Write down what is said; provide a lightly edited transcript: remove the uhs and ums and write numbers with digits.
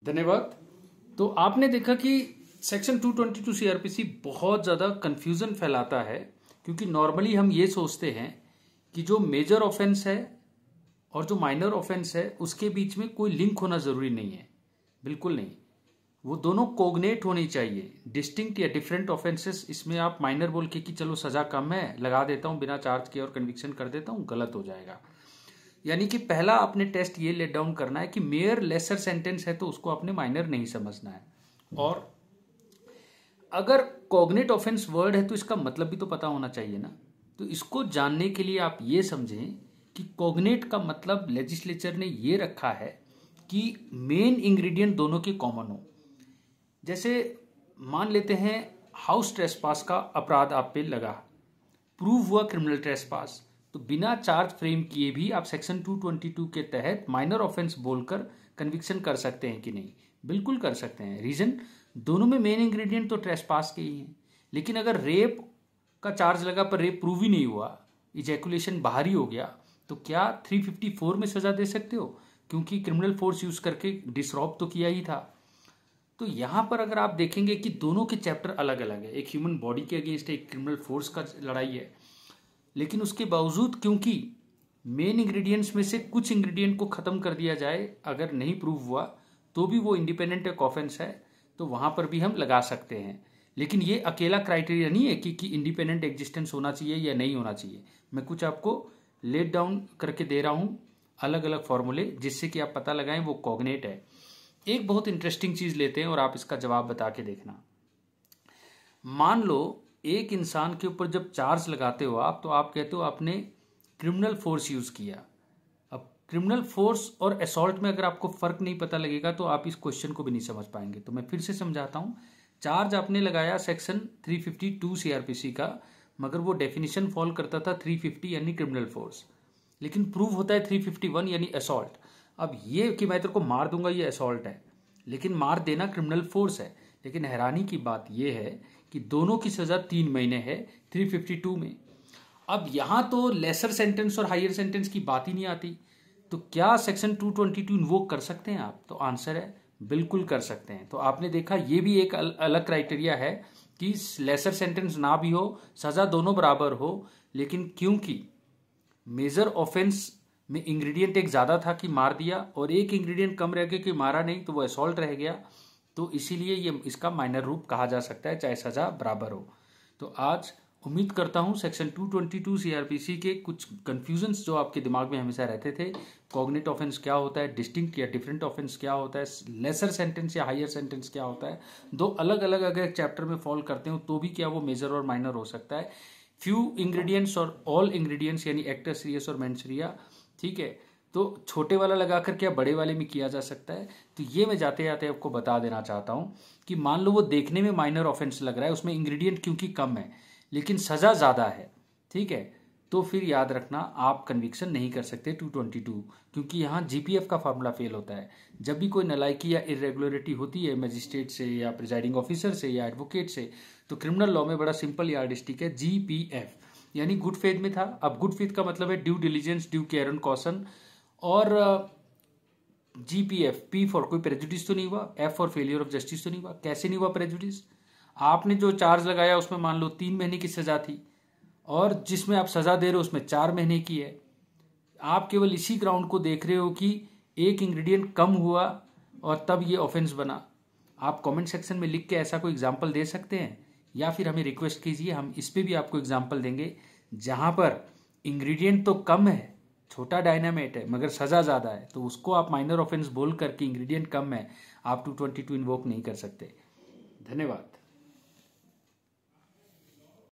धन्यवाद। तो आपने देखा कि सेक्शन 222 सीआरपीसी बहुत ज़्यादा कंफ्यूजन फैलाता है, क्योंकि नॉर्मली हम ये सोचते हैं कि जो मेजर ऑफेंस है और जो माइनर ऑफेंस है उसके बीच में कोई लिंक होना ज़रूरी नहीं है। बिल्कुल नहीं, वो दोनों कोग्नेट होनी चाहिए। डिस्टिंक्ट या डिफरेंट ऑफेंसेस इसमें आप माइनर बोल के कि चलो सज़ा कम है, लगा देता हूँ बिना चार्ज के और कन्विक्शन कर देता हूँ, गलत हो जाएगा। यानी कि पहला आपने टेस्ट ये लेट डाउन करना है कि मेयर लेसर सेंटेंस है तो उसको आपने माइनर नहीं समझना है। और अगर कॉग्नेट ऑफेंस वर्ड है तो इसका मतलब भी तो पता होना चाहिए ना। तो इसको जानने के लिए आप ये समझें कि कॉग्नेट का मतलब लेजिस्लेचर ने ये रखा है कि मेन इंग्रेडिएंट दोनों के कॉमन हो। जैसे मान लेते हैं हाउस ट्रेसपास का अपराध आप पे लगा, प्रूव हुआ क्रिमिनल ट्रेसपास, तो बिना चार्ज फ्रेम किए भी आप सेक्शन 222 के तहत माइनर ऑफेंस बोलकर कन्विक्शन कर सकते हैं कि नहीं? बिल्कुल कर सकते हैं। रीजन, दोनों में मेन इंग्रेडिएंट तो ट्रेसपास के ही हैं। लेकिन अगर रेप का चार्ज लगा पर रेप प्रूव ही नहीं हुआ, इजैकुलेशन बाहर ही हो गया, तो क्या 354 में सजा दे सकते हो? क्योंकि क्रिमिनल फोर्स यूज करके डिसरॉब तो किया ही था। तो यहां पर अगर आप देखेंगे कि दोनों के चैप्टर अलग अलग है, एक ह्यूमन बॉडी के अगेंस्ट एक क्रिमिनल फोर्स का लड़ाई है, लेकिन उसके बावजूद क्योंकि मेन इंग्रेडिएंट्स में से कुछ इंग्रेडिएंट को खत्म कर दिया जाए, अगर नहीं प्रूव हुआ तो भी वो इंडिपेंडेंट एक ऑफेंस है, तो वहां पर भी हम लगा सकते हैं। लेकिन ये अकेला क्राइटेरिया नहीं है कि इंडिपेंडेंट एग्जिस्टेंस होना चाहिए या नहीं होना चाहिए। मैं कुछ आपको लेट डाउन करके दे रहा हूं अलग अलग फॉर्मूले, जिससे कि आप पता लगाएं वो कॉग्नेट है। एक बहुत इंटरेस्टिंग चीज लेते हैं और आप इसका जवाब बता के देखना। मान लो एक इंसान के ऊपर जब चार्ज लगाते हो आप, तो आप कहते हो आपने क्रिमिनल फोर्स यूज किया। अब क्रिमिनल फोर्स और असॉल्ट में अगर आपको फर्क नहीं पता लगेगा तो आप इस क्वेश्चन को भी नहीं समझ पाएंगे। तो मैं फिर से समझाता हूं। चार्ज आपने लगाया सेक्शन 352 सीआरपीसी का, मगर वो डेफिनेशन फॉल करता था 350 यानी क्रिमिनल फोर्स, लेकिन प्रूव होता है 351 यानी असॉल्ट। अब ये कि मैं तेरे को मार दूंगा ये असॉल्ट है, लेकिन मार देना क्रिमिनल फोर्स है। लेकिन हैरानी की बात यह है कि दोनों की सजा 3 महीने है 352 में। अब यहां तो लेसर सेंटेंस और हायर सेंटेंस की बात ही नहीं आती। तो क्या सेक्शन 222 इन्वोक कर सकते हैं आप? तो आंसर है बिल्कुल कर सकते हैं। तो आपने देखा ये भी एक अलग क्राइटेरिया है कि लेसर सेंटेंस ना भी हो, सजा दोनों बराबर हो, लेकिन क्योंकि मेजर ऑफेंस में इंग्रेडिएंट एक ज्यादा था कि मार दिया और एक इंग्रेडिएंट कम रह गया कि मारा नहीं, तो वो असॉल्ट रह गया, तो इसीलिए ये इसका माइनर रूप कहा जा सकता है, चाहे सजा बराबर हो। तो आज उम्मीद करता हूं सेक्शन 222 सीआरपीसी के कुछ कंफ्यूजन्स जो आपके दिमाग में हमेशा रहते थे, कॉग्निट ऑफेंस क्या होता है, डिस्टिंक्ट या डिफरेंट ऑफेंस क्या होता है, लेसर सेंटेंस या हायर सेंटेंस क्या होता है, दो अलग अलग अगर चैप्टर में फॉल करते हो तो भी क्या वो मेजर और माइनर हो सकता है। फ्यू इंग्रेडिएंट्स और ऑल इंग्रेडिएंट्स यानी एक्टर सीरियस और मेंसरिया, ठीक है, तो छोटे वाला लगाकर क्या बड़े वाले में किया जा सकता है। तो ये मैं जाते जाते आपको बता देना चाहता हूं कि मान लो वो देखने में माइनर ऑफेंस लग रहा है, उसमें इंग्रेडिएंट क्योंकि कम है लेकिन सजा ज्यादा है, ठीक है, तो फिर याद रखना आप कन्विक्शन नहीं कर सकते 222, क्योंकि यहाँ जीपीएफ का फार्मूला फेल होता है। जब भी कोई नालायकी या इरेगुलरिटी होती है मैजिस्ट्रेट से या प्रिजाइडिंग ऑफिसर से या एडवोकेट से, तो क्रिमिनल लॉ में बड़ा सिंपल यार्डस्टिक है जीपीएफ, यानी गुड फेथ में था। अब गुड फेथ का मतलब है due diligence, due care and caution, और जीपीएफ, पी फॉर कोई प्रेजुडिस तो नहीं हुआ, F for failure of justice तो नहीं हुआ। कैसे नहीं हुआ प्रेजुडिस? आपने जो चार्ज लगाया उसमें मान लो 3 महीने की सजा थी और जिसमें आप सजा दे रहे हो उसमें 4 महीने की है। आप केवल इसी ग्राउंड को देख रहे हो कि एक इंग्रेडिएंट कम हुआ और तब ये ऑफेंस बना। आप कमेंट सेक्शन में लिख के ऐसा कोई एग्जाम्पल दे सकते हैं, या फिर हमें रिक्वेस्ट कीजिए, हम इस पे भी आपको एग्जाम्पल देंगे जहां पर इंग्रेडिएंट तो कम है, छोटा डायनामेट है, मगर सजा ज्यादा है, तो उसको आप माइनर ऑफेंस बोल करके इंग्रेडिएंट कम है आप 222 इन्वोक नहीं कर सकते। धन्यवाद।